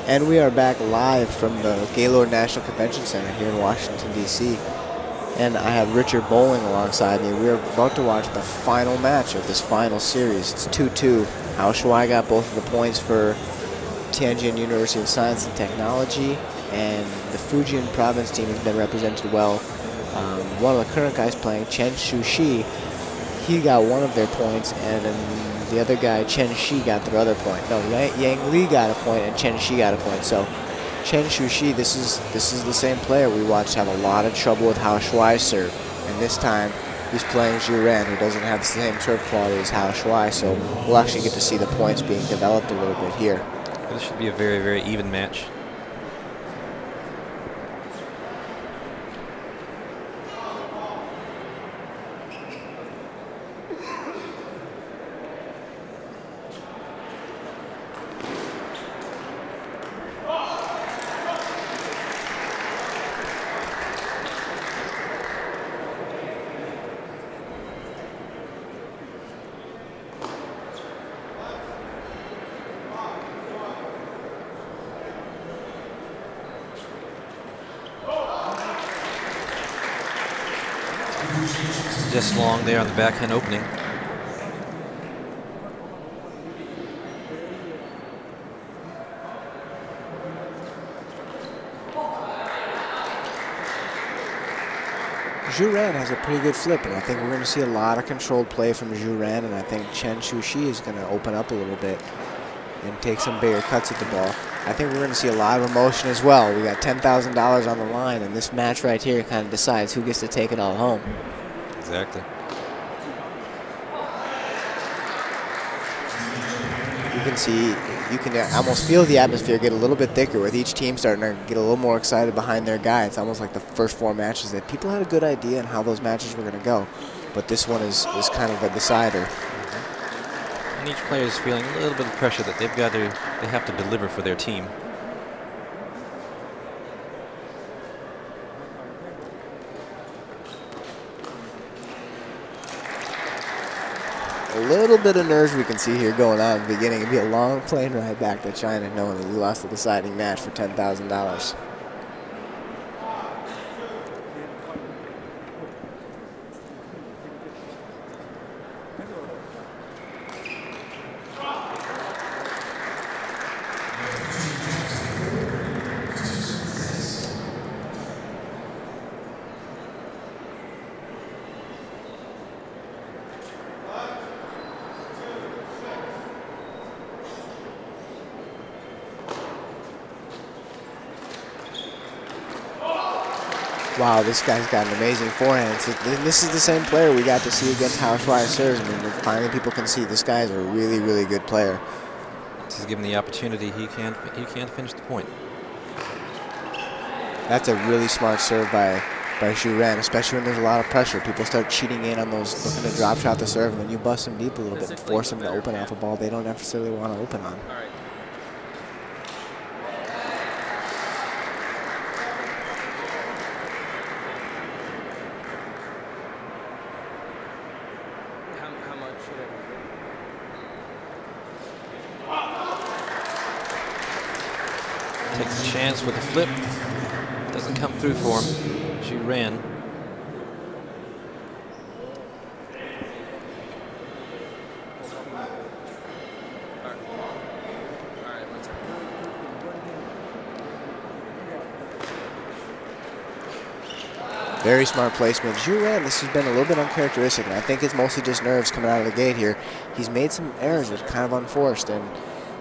And we are back live from the Gaylord National Convention Center here in Washington, D.C. And I have Richard Bowling alongside me. We're about to watch the final match of this final series. It's 2-2. Hao Shuai got both of the points for Tianjin University of Science and Technology, and the Fujian province team has been represented well. One of the current guys playing, Chu Xi, he got one of their points, and then the other guy, Chu Xi, got their other point. No, Yang Li got a point and Chu Xi got a point. So Chu Xi, this is the same player we watched have a lot of trouble with Hao Shuai's serve, and this time he's playing Zhu Ren, who doesn't have the same serve quality as Hao Shuai. So we'll actually get to see the points being developed a little bit here. This should be a very, very even match. Just long there on the backhand opening. Zhu Ren has a pretty good flip, and I think we're going to see a lot of controlled play from Zhu Ren, and I think Chu Xi is going to open up a little bit and take some bigger cuts at the ball. I think we're going to see a lot of emotion as well. We got $10,000 on the line, and this match right here kind of decides who gets to take it all home. Exactly. You can see, you can almost feel the atmosphere get a little bit thicker with each team starting to get a little more excited behind their guy. It's almost like the first 4 matches that people had a good idea on how those matches were going to go, but this one is kind of a decider. And each player is feeling a little bit of pressure that they have to deliver for their team. A little bit of nerves we can see here going on in the beginning. It'd be a long plane ride back to China knowing that you lost the deciding match for $10,000. Wow, this guy's got an amazing forehand. So this is the same player we got to see against Hao Shuai serves. I mean, finally people can see this guy is a really, really good player. This is given the opportunity, he can't finish the point. That's a really smart serve by Zhu Ren, especially when there's a lot of pressure. People start cheating in on those, looking to drop shot the serve, and then you bust them deep a little bit and force them to open off a ball they don't necessarily want to open on. Takes a chance with the flip. Doesn't come through for him. Zhu Ren. Very smart placement. Zhu Ren, this has been a little bit uncharacteristic, and I think it's mostly just nerves coming out of the gate here. He's made some errors that are kind of unforced, and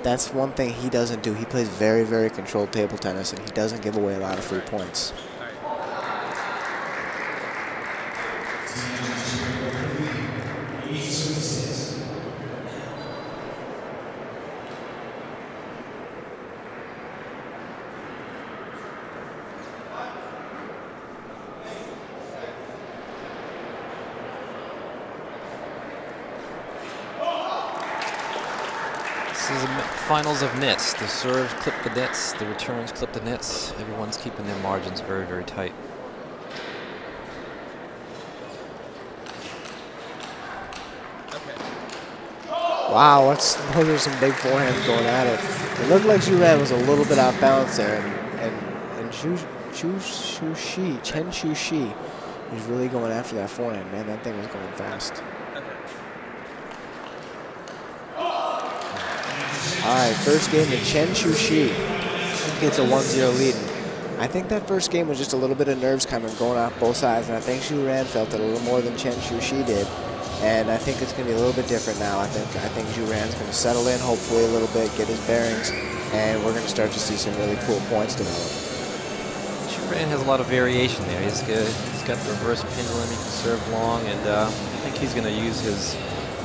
that's one thing he doesn't do. He plays very, very controlled table tennis, and he doesn't give away a lot of free points. This is the finals of nets. The serves clip the nets, the returns clip the nets. Everyone's keeping their margins very, very tight. Wow, those are some big forehands going at it. It looked like Chu Chen was a little bit off balance there, and Chen Chu Xi was really going after that forehand. Man, that thing was going fast. All right, first game to Chen Chu Xi gets a 1-0 lead. I think that first game was just a little bit of nerves kind of going off both sides, and I think Chu Chen felt it a little more than Chen Chu Xi did. And I think it's going to be a little bit different now. I think Chu Ren's going to settle in, hopefully a little bit, get his bearings, and we're going to start to see some really cool points develop. Chu Chen has a lot of variation there. He's got the reverse pendulum. He can serve long, and I think he's going to use his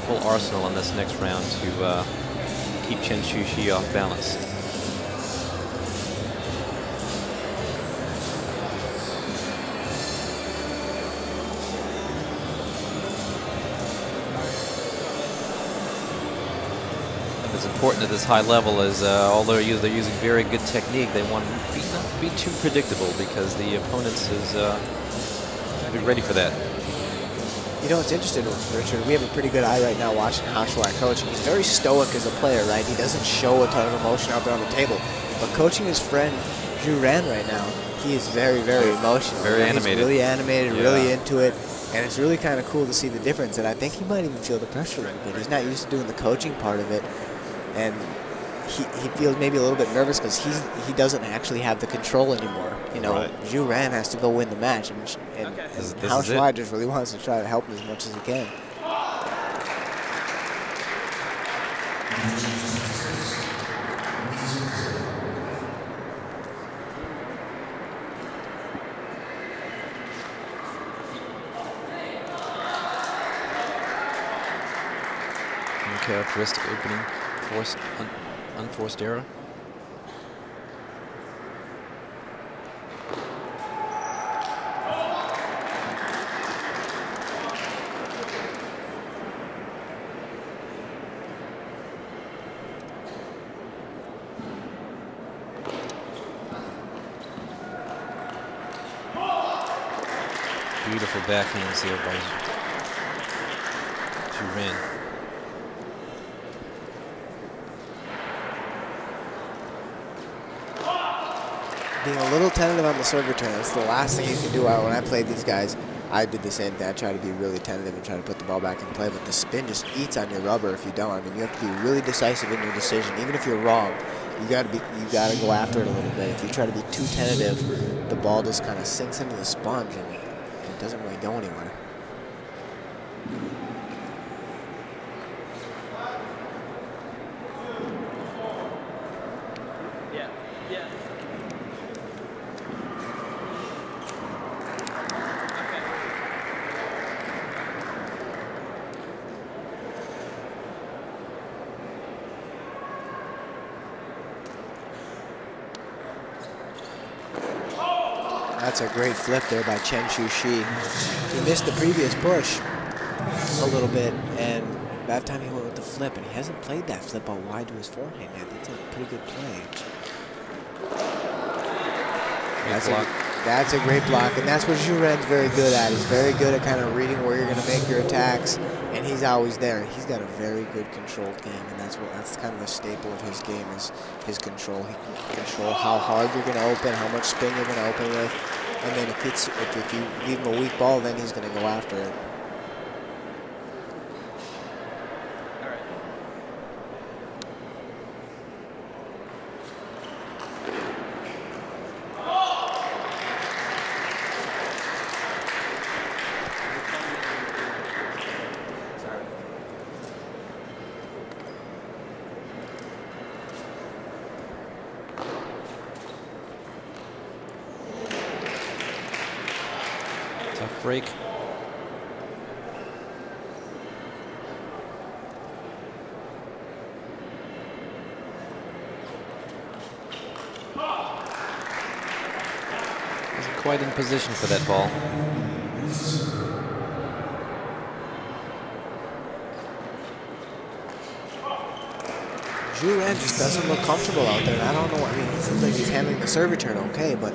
full arsenal in this next round to keep Chen Chu Xi off balance. What's important at this high level is, although they're using very good technique, they want to not be too predictable because the opponents is be ready for that. You know, it's interesting, Richard. We have a pretty good eye right now watching how Shuai coaching. He's very stoic as a player, right? He doesn't show a ton of emotion out there on the table. But coaching his friend Chu Chen right now, he is very, very emotional. Very animated. He's really animated, really into it. And it's really kind of cool to see the difference. And I think he might even feel the pressure a little bit. He's not used to doing the coaching part of it. And he feels maybe a little bit nervous because he doesn't actually have the control anymore. You know, Chu Chen has to go win the match, and Hao Shuai just really wants to try to help him as much as he can. Uncharacteristic opening, unforced error. Beautiful backhands here by Chu Chen. Being a little tentative on the serve return, that's the last thing you can do. When I played these guys, I did the same thing. I tried to be really tentative and try to put the ball back in play, but the spin just eats on your rubber if you don't. I mean, you have to be really decisive in your decision. Even if you're wrong, you gotta go after it a little bit. If you try to be too tentative, the ball just kind of sinks into the sponge and it doesn't really go anywhere. That's a great flip there by Chen Chu Xi. He missed the previous push a little bit, and that time he went with the flip, and he hasn't played that flip out wide to his forehand yet. That's a pretty good play. That's a great block, and that's what Chu Ren's very good at. He's very good at kind of reading where you're going to make your attacks, and he's always there. He's got a very good controlled game, and that's kind of the staple of his game is his control. He can control how hard you're going to open, how much spin you're going to open with, and then if you leave him a weak ball, then he's going to go after it. Break. Wasn't quite in position for that ball. Chu Chen just doesn't look comfortable out there. And I don't know. I mean, it seems like he's handling the serve return okay, but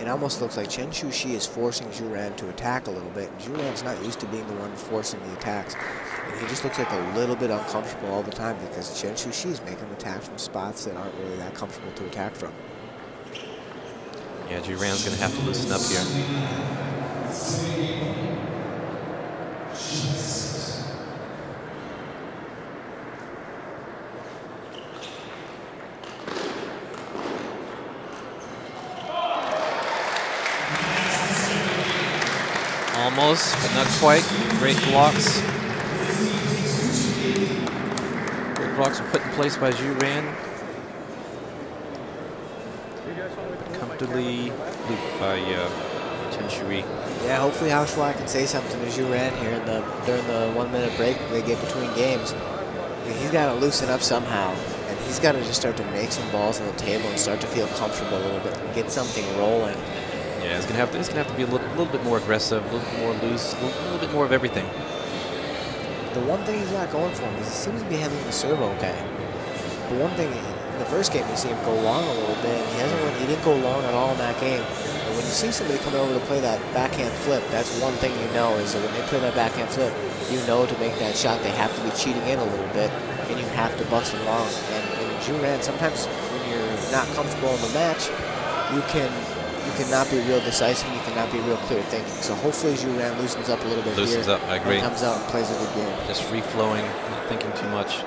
it almost looks like Chu Xi is forcing Zhu Ran to attack a little bit. And Zhu Ran's not used to being the one forcing the attacks. And he just looks like a little bit uncomfortable all the time because Chu Xi is making him attack from spots that aren't really that comfortable to attack from. Yeah, Zhu Ran's going to have to loosen up here. Almost, but not quite. Great blocks. Great blocks are put in place by Zhu Ran. Comfortably looped by Chen Shui. Yeah, hopefully Hao Shuai can say something to Zhu Ran here during the 1 minute break they get between games. I mean, he's got to loosen up somehow, and he's got to just start to make some balls on the table and start to feel comfortable a little bit and get something rolling. Yeah, he's gonna have to be a little bit more aggressive, a little bit more loose, a little bit more of everything. The one thing he's got going for him is he seems to be handling the serve okay. The one thing in the first game you see him go long a little bit. He didn't go long at all in that game. And when you see somebody coming over to play that backhand flip, that's one thing you know is that when they play that backhand flip, you know to make that shot they have to be cheating in a little bit, and you have to bust them long. And in Zhu Ran, sometimes when you're not comfortable in the match, you cannot be real decisive, you cannot be real clear thinking. So hopefully Zhu Ran loosens up a little bit Loosens up, I agree. And comes out and plays a good game. Just free-flowing, not thinking too much.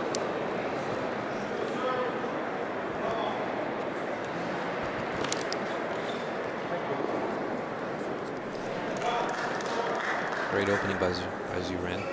Great opening by Zhu Ran.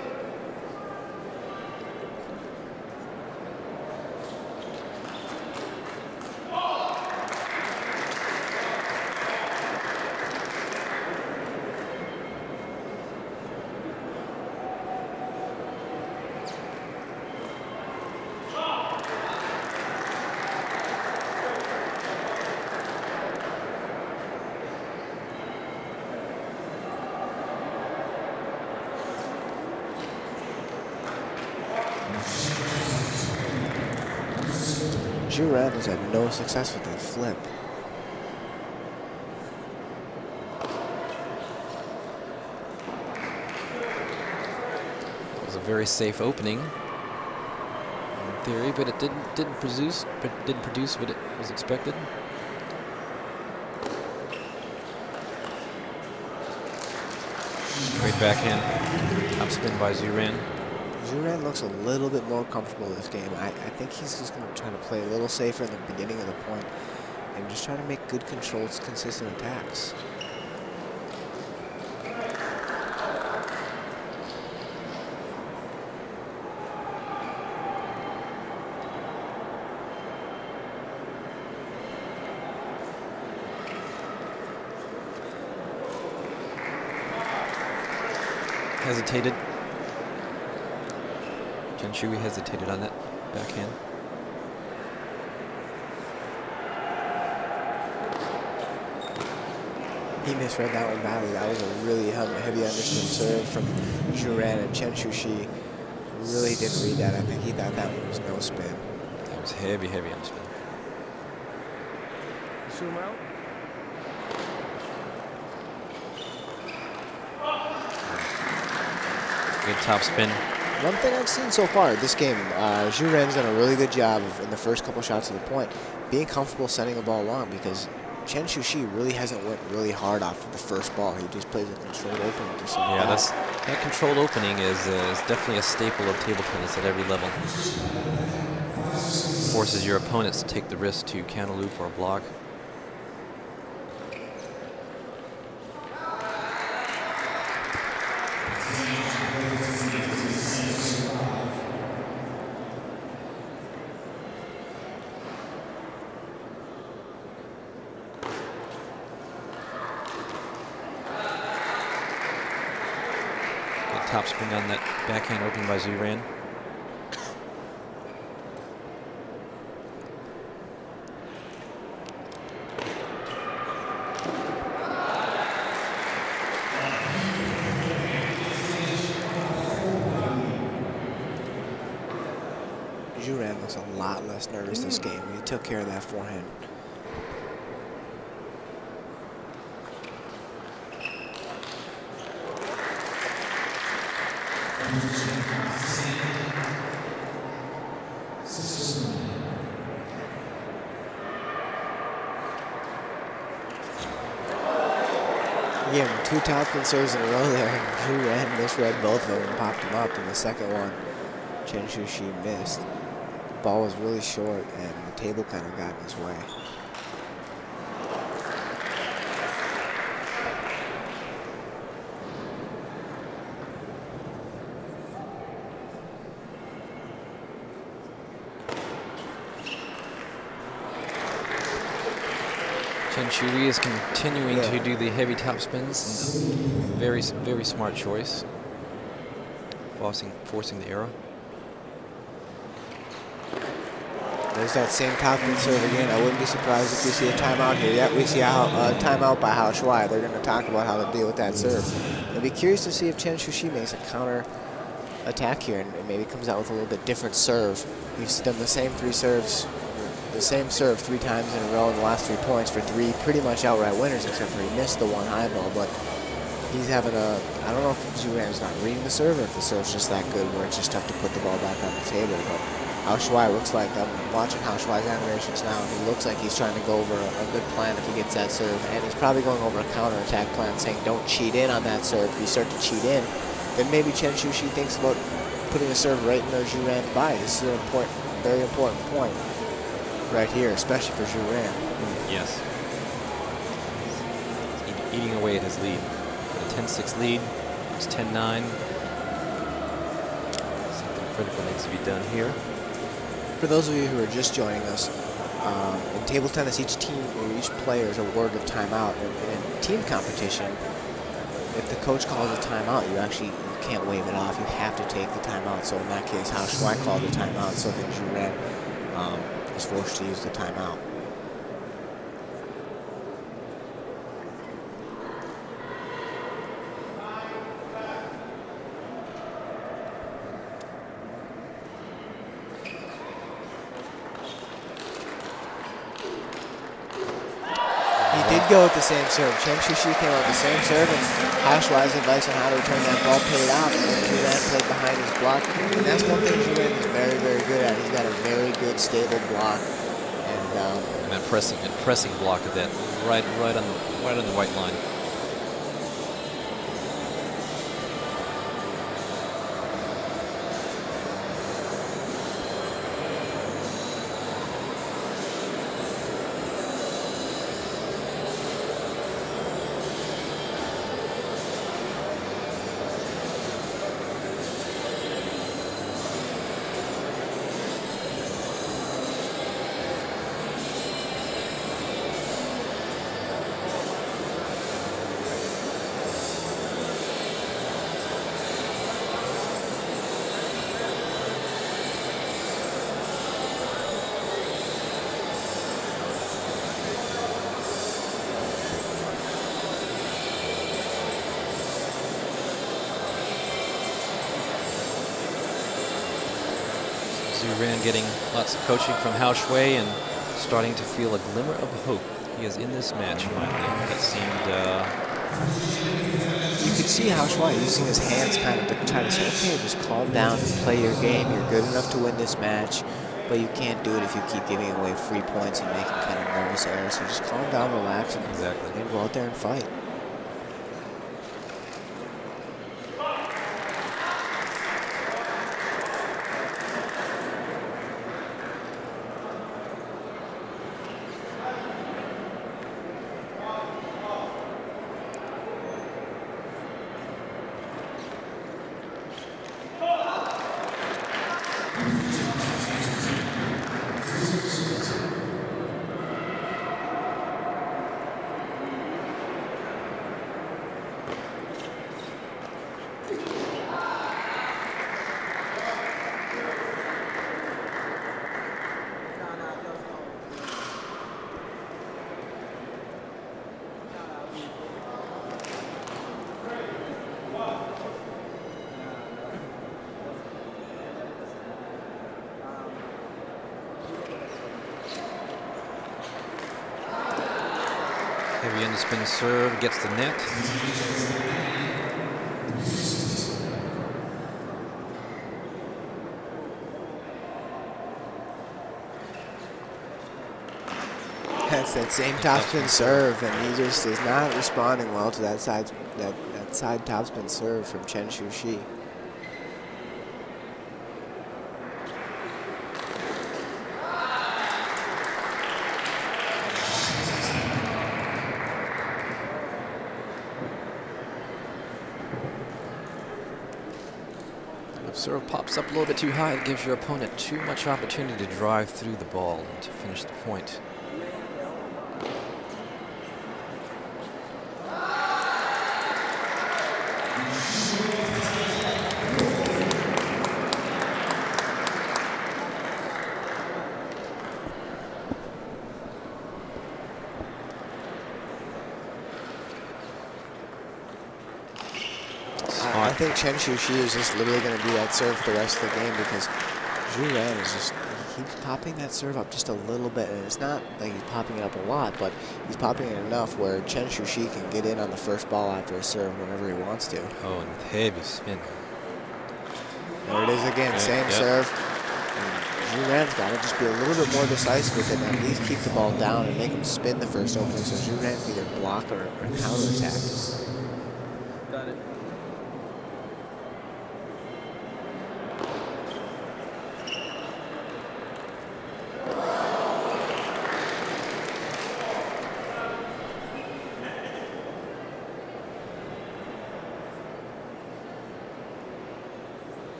Zhu Ran has had no success with that flip. It was a very safe opening in theory, but it didn't produce what it was expected. Great backhand upspin by Zhu Ran. Zhu Ran looks a little bit more comfortable this game. I think he's just going to try to play a little safer in the beginning of the point and just try to make good controlled, consistent attacks. Hesitated. Chen Shui hesitated on that backhand. He misread that one badly. That was a really heavy underspin serve from Zhu Ran, and Chen Shui really didn't read that. I think he thought that one was no spin. That was heavy underspin. Zoom out. Good top spin. One thing I've seen so far this game, Zhu Ran's done a really good job of, in the first couple shots of the point, being comfortable sending the ball long because Chen Shui really hasn't went really hard off of the first ball. He just plays a controlled opening. Just like Yeah, that controlled opening is definitely a staple of table tennis at every level. Forces your opponents to take the risk to counter loop or block. Top spin on that backhand open by Zhu Ran. Zhu Ran looks a lot less nervous this game. He took care of that forehand. Again, 2 topspin serves in a row there. Zhu Ren misread both of them and popped them up. In the second one, Chu Xi missed. The ball was really short, and the table kind of got in his way. Chu Xi is continuing to do the heavy top spins. Very, very smart choice. Forcing the error. There's that same topspin serve again. I wouldn't be surprised if we see a timeout here. Yep, we see a timeout by Hao Shuai. They're going to talk about how to deal with that serve. I'd be curious to see if Chu Xi makes a counter attack here and maybe comes out with a little bit different serve. He's done the same 3 serves. The same serve 3 times in a row in the last 3 points for 3 pretty much outright winners, except for he missed the 1 high ball. But he's having a, I don't know if Zhu Ren's not reading the serve or if the serve's just that good where it's just tough to put the ball back on the table. But Hao Shuai looks like, I'm watching Hao Shuai's animations now, and he looks like he's trying to go over a good plan if he gets that serve. And he's probably going over a counter attack plan saying don't cheat in on that serve. If you start to cheat in, then maybe Chu Xi thinks about putting a serve right in there Zhu Ren's body. This is an important, very important point right here, especially for Zhu Ren. Yes. He's eating away at his lead. A 10-6 lead. It's 10-9. Something critical needs to be done here. For those of you who are just joining us, in table tennis, each team or each player is awarded a timeout. In team competition, if the coach calls a timeout, you can't wave it off. You have to take the timeout. So in that case, Hao Shuai called the timeout, so then Zhu Ren is forced to use the timeout. He did go with the same serve. Chu Xi came out with the same serve, and Hao Shuai's advice on how to return that ball paid off. And Zhu Ren played behind his block. And that's one thing Zhu Ren is very, very good at. He's got a very good, stable block. And that pressing block of that right on the white line. Zhu Ren getting lots of coaching from Hao Shuai and starting to feel a glimmer of hope. He is in this match finally. That seemed... You could see Hao Shuai using his hands kind of to try to say, okay, just calm down and play your game. You're good enough to win this match, but you can't do it if you keep giving away free points and making kind of nervous errors. So just calm down, relax, and go out there and fight. Heavy underspin serve, gets the net. That's that same topspin serve, and he just is not responding well to that side topspin serve from Chu Xi. If serve pops up a little bit too high, it gives your opponent too much opportunity to drive through the ball and to finish the point. I think Chu Xi is just literally going to be that serve for the rest of the game because Zhu Ren is just, he keeps popping that serve up just a little bit, and it's not like he's popping it up a lot, but he's popping it enough where Chu Xi can get in on the first ball after a serve whenever he wants to. Oh, and with heavy spin. There it is again, same serve. And Zhu Ren's got to just be a little bit more decisive with it and at least keep the ball down and make him spin the first opening so Zhu Ren can either block or counterattack. Got it.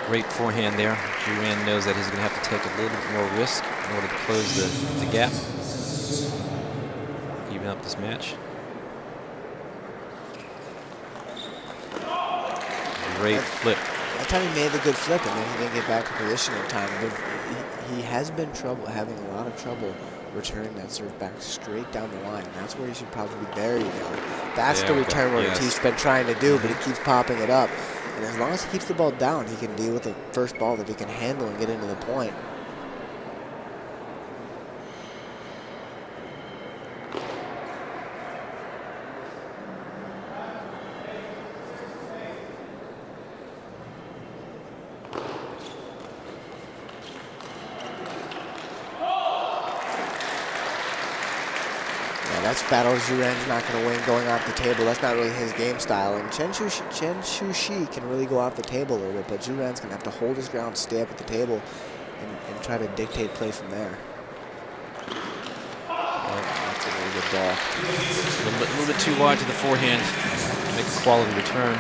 Great forehand there. Zhu Ren knows that he's going to have to take a little bit more risk in order to close the gap, even up this match. Great flip. That time he made the good flip, and then he didn't get back to position in time. But he has been having a lot of trouble returning that serve back straight down the line. That's where he should probably bury it. That's the return where he's been trying to do, but he keeps popping it up. And as long as he keeps the ball down, he can deal with the first ball that he can handle and get into the point. That's battle Zhu Ren's not going to win going off the table. That's not really his game style. And Chu Xi can really go off the table a little bit, but Zhu Ren's going to have to hold his ground, stay up at the table, and try to dictate play from there. Oh, that's a really good ball. A little bit too wide to the forehand to make a quality return.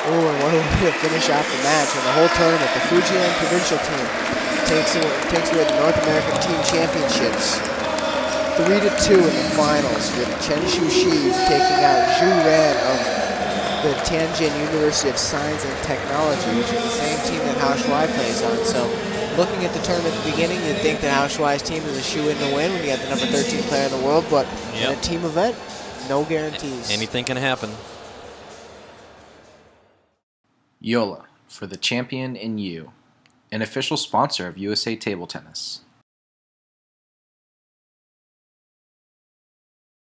Oh, and what a way to finish off the match. And the whole tournament, the Fujian Provincial team takes away the North American Team Championships. 3-2 in the finals, with Chu Xi taking out Zhu Ren of the Tianjin University of Science and Technology, which is the same team that Hao Shuai plays on. So, looking at the tournament at the beginning, you'd think that Hao Shuai's team is a shoe-in to win when you got the number 13 player in the world, but in a team event, no guarantees. Anything can happen. JOOLA, for the champion in you, an official sponsor of USA Table Tennis.